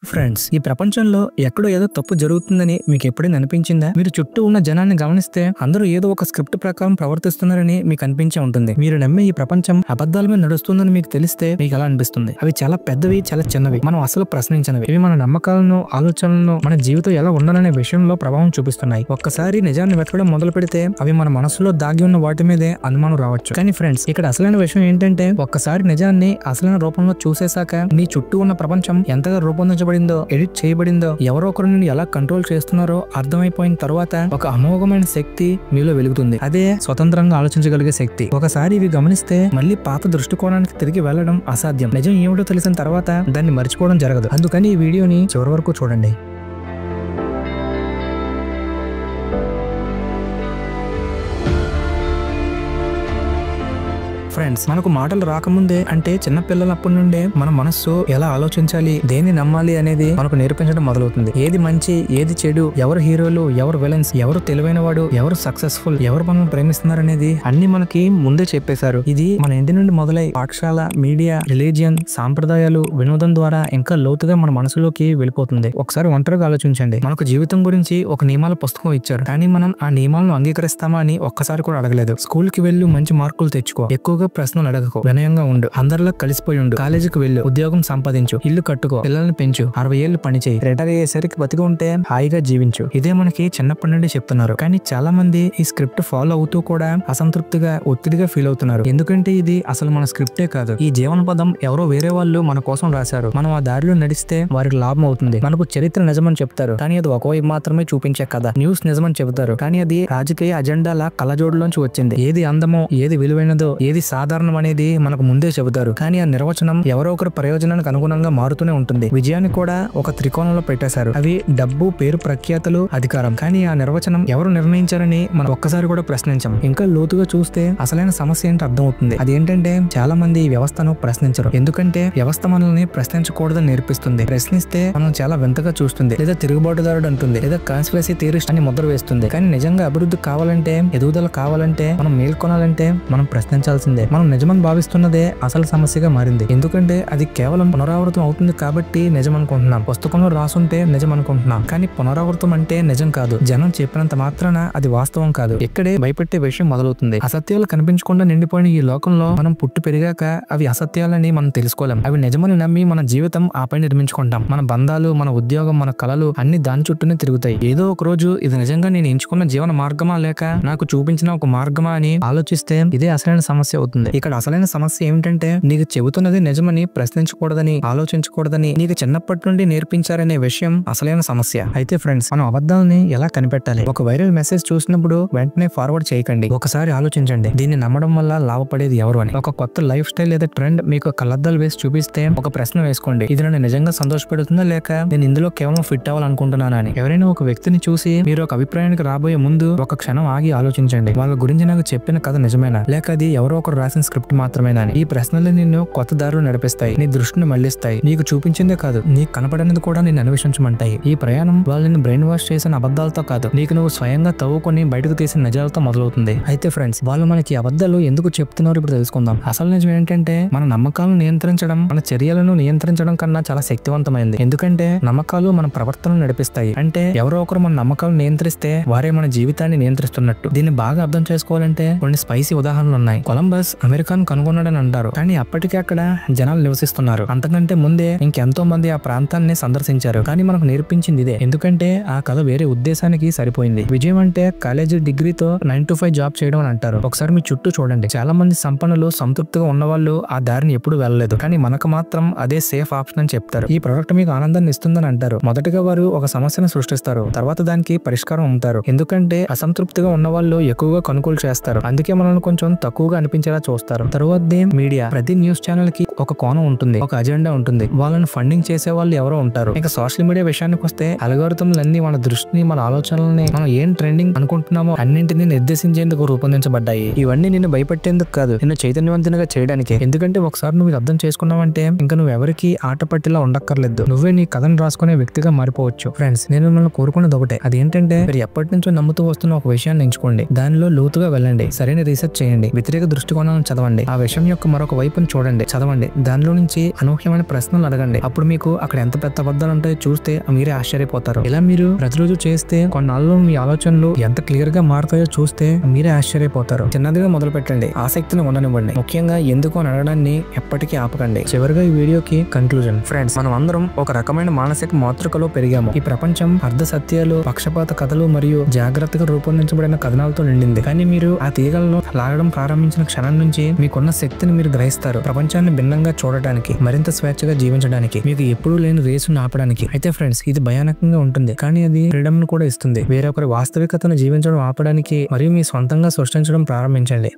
Friends, ఈ ప్రపంచంలో ఎక్కడో ఏదో తప్పు జరుగుతుందని మీకు ఎప్పుడైనా అనిపించిందా? మీరు చుట్టూ ఉన్న జనాన్ని గమనిస్తే అందరూ ఏదో ఒక స్క్రిప్ట్ ప్రకారం ప్రవర్తిస్తున్నారని మీకు అనిపించే ఉంటుంది. మీరు నమ్మే ఈ ప్రపంచం అబద్ధాల మీద నడుస్తుందని మీకు తెలిస్తే మీకు ఎలా అనిపిస్తుంది? అవి చాలా పెద్దవి, చాలా చిన్నవి, మనం అసలు ప్రశ్నించినవి. ఇవి మన నమ్మకాలను, ఆలోచనలను, మన జీవితం ఎలా ఉండాలనే విషయంలో ప్రభావం చూపిస్తున్నాయి. ఒక్కసారి నిజాన్ని వెతకడం మొదలు పెడితే అవి మన మనసులో దాగి ఉన్న వాటి మీదే అనుమానం రావచ్చు. కానీ ఫ్రెండ్స్, ఇక్కడ అసలైన విషయం ఏంటంటే, ఒక్కసారి నిజాన్ని అసలైన రూపంలో చూసేశాక మీ చుట్టూ ఉన్న ప్రపంచం ఎంతగా రూపొందించబడిందో, ఎడిట్ చేయబడిందో, ఎవరో ఒకరు నిన్ను ఎలా కంట్రోల్ చేస్తున్నారో అర్థమైపోయిన తర్వాత ఒక అమోఘమైన శక్తి మీలో వెలుగుతుంది. అదే స్వతంత్రంగా ఆలోచించగలిగే శక్తి. ఒకసారి ఇవి గమనిస్తే మళ్ళీ పాత దృష్టికోణానికి తిరిగి వెళ్లడం అసాధ్యం. నిజం ఏమిటో తెలిసిన తర్వాత దాన్ని మర్చిపోవడం జరగదు. అందుకని ఈ వీడియోని చివరి వరకు చూడండి. ఫ్రెండ్స్, మనకు మాటలు రాకముందే, అంటే చిన్న పిల్లలప్పటి నుండే మన మనస్సు ఎలా ఆలోచించాలి, దేన్ని నమ్మాలి అనేది మనకు నేర్పించడం మొదలవుతుంది. ఏది మంచి, ఏది చెడు, ఎవరు హీరోలు, ఎవరు విలన్స్, ఎవరు తెలివైన వాడు, ఎవరు సక్సెస్ఫుల్, ఎవరు మనల్ని ప్రేమిస్తున్నారు అనేది అన్ని మనకి ముందే చెప్పేశారు. ఇది మన ఇంటి నుండి మొదలై పాఠశాల, మీడియా, రిలీజియన్, సాంప్రదాయాలు, వినోదం ద్వారా ఇంకా లోతుగా మన మనసులోకి వెళ్ళిపోతుంది. ఒకసారి ఒంటరిగా ఆలోచించండి. మనకు జీవితం గురించి ఒక నియమాల పుస్తకం ఇచ్చారు, కానీ మనం ఆ నియమాలను అంగీకరిస్తామా అని ఒక్కసారి కూడా అడగలేదు. స్కూల్ కి వెళ్ళు, మంచి మార్కులు తెచ్చుకో, ఎక్కువగా ప్రశ్నలు అడగకు, వినయంగా ఉండు, అందరిలో కలిసిపోయి ఉండు, కాలేజీకి వెళ్ళు, ఉద్యోగం సంపాదించు, ఇల్లు కట్టుకో, పిల్లల్ని పెంచు, 60 ఏళ్లు పని చేయి, రిటైర్ అయ్యేసరికి బతికి ఉంటే హాయిగా జీవించు. ఇదే మనకి చిన్నప్పటి నుండి చెప్తున్నారు. కానీ చాలా మంది ఈ స్క్రిప్ట్ ఫాలో అవుతూ కూడా అసంతృప్తిగా, ఒత్తిడిగా ఫీల్ అవుతున్నారు. ఎందుకంటే ఇది అసలు మన స్క్రిప్టే కాదు. ఈ జీవన పదం ఎవరో వేరే వాళ్ళు మన కోసం రాశారు. మనం ఆ దారిలో నడిస్తే వారికి లాభం అవుతుంది. మనకు చరిత్ర నిజమని చెప్తారు, కానీ అది ఒకవైపు మాత్రమే చూపించే కథ. న్యూస్ నిజమని చెబుతారు, కానీ అది రాజకీయ అజెండాల కళ్ళజోడులోంచి వచ్చింది. ఏది అందమో, ఏది విలువైనదో, ఏది సాధారణం అనేది మనకు ముందే చెబుతారు, కానీ ఆ నిర్వచనం ఎవరో ఒకరి ప్రయోజనానికి అనుగుణంగా మారుతూనే ఉంటుంది. విజయాన్ని కూడా ఒక త్రికోణంలో పెట్టేశారు. అవి డబ్బు, పేరు, ప్రఖ్యాతులు, అధికారం. కానీ ఆ నిర్వచనం ఎవరు నిర్ణయించారని మనం ఒక్కసారి కూడా ప్రశ్నించాం. ఇంకా లోతుగా చూస్తే అసలైన సమస్య ఏంటో అర్థమవుతుంది. అదేంటంటే, చాలా మంది ఈ వ్యవస్థను ప్రశ్నించరు. ఎందుకంటే వ్యవస్థ మనల్ని ప్రశ్నించకూడదని నేర్పిస్తుంది. ప్రశ్నిస్తే మనం చాలా వింతగా చూస్తుంది, లేదా తిరుగుబాటుదారుడు అంటుంది, లేదా కాన్స్పిరసీ థియరిస్ట్ అని ముద్ర వేస్తుంది. కానీ నిజంగా అభివృద్ధి కావాలంటే, ఎదుగుదల కావాలంటే, మనం మేల్కొనాలంటే మనం ప్రశ్నించాల్సిందే. మనం నిజమని భావిస్తున్నదే అసలు సమస్యగా మారింది. ఎందుకంటే అది కేవలం పునరావృతం అవుతుంది కాబట్టి నిజం అనుకుంటున్నాం. పుస్తకంలో రాసుంటే నిజం అనుకుంటున్నాం, కానీ పునరావృతం అంటే నిజం కాదు. జనం చెప్పినంత మాత్రాన అది వాస్తవం కాదు. ఇక్కడే భయపెట్టే విషయం మొదలవుతుంది. అసత్యాలు కనిపించకుండా నిండిపోయిన ఈ లోకంలో మనం పుట్టి పెరిగాక అవి అసత్యాలని మనం తెలుసుకోలేం. అవి నిజమని నమ్మి మన జీవితం ఆపై నిర్మించుకుంటాం. మన బంధాలు, మన ఉద్యోగం, మన కళలు అన్ని దాని చుట్టూనే తిరుగుతాయి. ఏదో ఒక రోజు ఇది నిజంగా నేను ఎంచుకున్న జీవన మార్గమా, లేక నాకు చూపించిన ఒక మార్గమా అని ఆలోచిస్తే ఇదే అసలైన సమస్య అవుతుంది. ఇక్కడ అసలైన సమస్య ఏమిటంటే, నీకు చెబుతున్నది నిజమని ప్రశ్నించకూడదని, ఆలోచించకూడదని నీకు చిన్నప్పటి నుండి నేర్పించారనే విషయం అసలైన సమస్య. అయితే ఫ్రెండ్స్, మనం అబద్ధాలని ఎలా కనిపెట్టాలి? ఒక వైరల్ మెసేజ్ చూసినప్పుడు వెంటనే ఫార్వర్డ్ చేయకండి. ఒకసారి ఆలోచించండి, దీన్ని నమ్మడం వల్ల లాభపడేది ఎవరు అని. ఒక కొత్త లైఫ్ స్టైల్ లేదా ట్రెండ్ మీకు కళ్ళద్దాలు వేసి చూపిస్తే ఒక ప్రశ్న వేసుకోండి, ఇది నన్ను నిజంగా సంతోషపెడుతుందా, లేక నేను ఇందులో కేవలం ఫిట్ అవ్వాలనుకుంటున్నానా అని. ఎవరైనా ఒక వ్యక్తిని చూసి మీరు ఒక అభిప్రాయానికి రాబోయే ముందు ఒక క్షణం ఆగి ఆలోచించండి, వాళ్ళ గురించి నాకు చెప్పిన కథ నిజమేనా, లేక అది ఎవరో ఒకరు రాసిన స్క్రిప్ట్ మాత్రమేనా అని. ఈ ప్రశ్నలు నిన్ను కొత్త దారిలో నడిపిస్తాయి, నీ దృష్టిని మళ్లిస్తాయి. నీకు చూపించిందే కాదు, నీకు కనపడనిది కూడా నిన్ను అన్వేషించమంటాయి. ఈ ప్రయాణం వాళ్ళు నిన్ను బ్రెయిన్ వాష్ చేసిన అబద్ధాలతో కాదు, నీకు నువ్వు స్వయంగా తవ్వుకొని బయటకు తీసిన నిజాలతో మొదలవుతుంది. అయితే ఫ్రెండ్స్, వాళ్ళు మనకి అబద్ధాలు ఎందుకు చెప్తున్నారు ఇప్పుడు తెలుసుకుందాం. అసలు నిజం ఏంటంటే, మన నమ్మకాలను నియంత్రించడం మన చర్యలను నియంత్రించడం కన్నా చాలా శక్తివంతమైంది. ఎందుకంటే నమ్మకాలు మన ప్రవర్తనను నడిపిస్తాయి. అంటే ఎవరో ఒకరు మన నమ్మకాలను నియంత్రిస్తే వారే మన జీవితాన్ని నియంత్రిస్తున్నట్టు. దీన్ని బాగా అర్థం చేసుకోవాలంటే కొన్ని స్పైసీ ఉదాహరణలు ఉన్నాయి. కొలంబస్ అమెరికాను కనుగొన్నాడని అంటారు, కానీ అప్పటికే అక్కడ జనాలు నివసిస్తున్నారు. అంతకంటే ముందే ఇంకెంతో మంది ఆ ప్రాంతాన్ని సందర్శించారు, కానీ మనకు నేర్పించింది ఇదే. ఎందుకంటే ఆ కథ వేరే ఉద్దేశానికి సరిపోయింది. విజయం అంటే కాలేజీ డిగ్రీతో 9 to 5 జాబ్ చేయడం అని అంటారు. ఒకసారి మీ చుట్టూ చూడండి, చాలా మంది సంపన్నులు, సంతృప్తిగా ఉన్నవాళ్ళు ఆ దారిని ఎప్పుడు వెళ్ళలేదు, కానీ మనకు మాత్రం అదే సేఫ్ ఆప్షన్ అని చెప్తారు. ఈ ప్రోడక్ట్ మీకు ఆనందాన్ని ఇస్తుందని అంటారు. మొదటగా వారు ఒక సమస్యను సృష్టిస్తారు, తర్వాత దానికి పరిష్కారం అమ్ముతారు. ఎందుకంటే అసంతృప్తిగా ఉన్న వాళ్ళు ఎక్కువగా కొనుగోలు చేస్తారు, అందుకే మనల్ని కొంచెం తక్కువగా అనిపించేలా చూస్తారు. తర్వాత మీడియా, ప్రతి న్యూస్ ఛానల్ కి ఒక కోణం ఉంటుంది, ఒక అజెండా ఉంటుంది, వాళ్ళని ఫండింగ్ చేసే వాళ్ళు ఎవరో ఉంటారు. ఇంకా సోషల్ మీడియా విషయానికి వస్తే అల్గోరిథంలన్నీ మన దృష్టిని, మన ఆలోచనల్ని, మనం ఏం ట్రెండింగ్ అనుకుంటున్నామో అన్నింటినీ నిర్దేశించేందుకు రూపొందించబడ్డాయి. ఇవన్నీ నిన్ను భయపెట్టేందుకు కాదు, నిన్ను చైతన్యవంతంగా చేయడానికి. ఎందుకంటే ఒకసారి నువ్వు అర్థం చేసుకున్నావంటే ఇంకా నువ్వు ఎవరికి ఆట పట్టిలా ఉండక్కర్లేదు, నువ్వే నీ కథను రాసుకునే వ్యక్తిగా మారిపోవచ్చు. ఫ్రెండ్స్, నేను మిమ్మల్ని కోరుకున్నది ఒకటే, అదేంటంటే మీరు ఎప్పటి నుంచో నమ్ముతూ వస్తున్న ఒక విషయాన్ని ఎంచుకోండి, దానిలో లోతుగా వెళ్ళండి, సరైన రీసెర్చ్ చేయండి, వ్యతిరేక దృష్టికోణం కోణాలను చదవండి. ఆ విషయం యొక్క మరొక వైపును చూడండి, చదవండి. దానిలో నుంచి అనూహ్యమైన ప్రశ్నలు అడగండి. అప్పుడు మీకు అక్కడ ఎంత పెద్ద అబద్ధాలు ఉంటాయో చూస్తే మీరే ఆశ్చర్యపోతారు. ఇలా మీరు ప్రతిరోజు చేస్తే కొన్నాళ్ళలో మీ ఆలోచనలు ఎంత క్లియర్ గా మారుతాయో చూస్తే మీరే ఆశ్చర్యపోతారు. చిన్నదిగా మొదలు పెట్టండి, ఆసక్తిని ఉండనివ్వండి. ముఖ్యంగా ఎందుకు అని అడగడాన్ని ఎప్పటికీ ఆపకండి. చివరిగా ఈ వీడియోకి కంక్లూజన్. ఫ్రెండ్స్, మనం అందరం ఒక రకమైన మానసిక మాతృకలో పెరిగాము. ఈ ప్రపంచం అర్ధ సత్యాలు, పక్షపాత కథలు మరియు జాగ్రత్తగా రూపొందించబడిన కథనాలతో నిండింది. కానీ మీరు ఆ తీగలను లాగడం ప్రారంభించిన క్షణం నుంచి మీకున్న శక్తిని మీరు గ్రహిస్తారు. ప్రపంచాన్ని భిన్నంగా చూడటానికి, మరింత స్వేచ్ఛగా జీవించడానికి, మీకు ఎప్పుడూ లేని రేసును ఆపడానికి. అయితే ఫ్రెండ్స్, ఇది భయానకంగా ఉంటుంది, కానీ అది ఫ్రీడమ్ ను కూడా ఇస్తుంది. వేరొకరి వాస్తవికతను జీవించడం ఆపడానికి మరియు మీ సొంతంగా సృష్టించడం ప్రారంభించండి.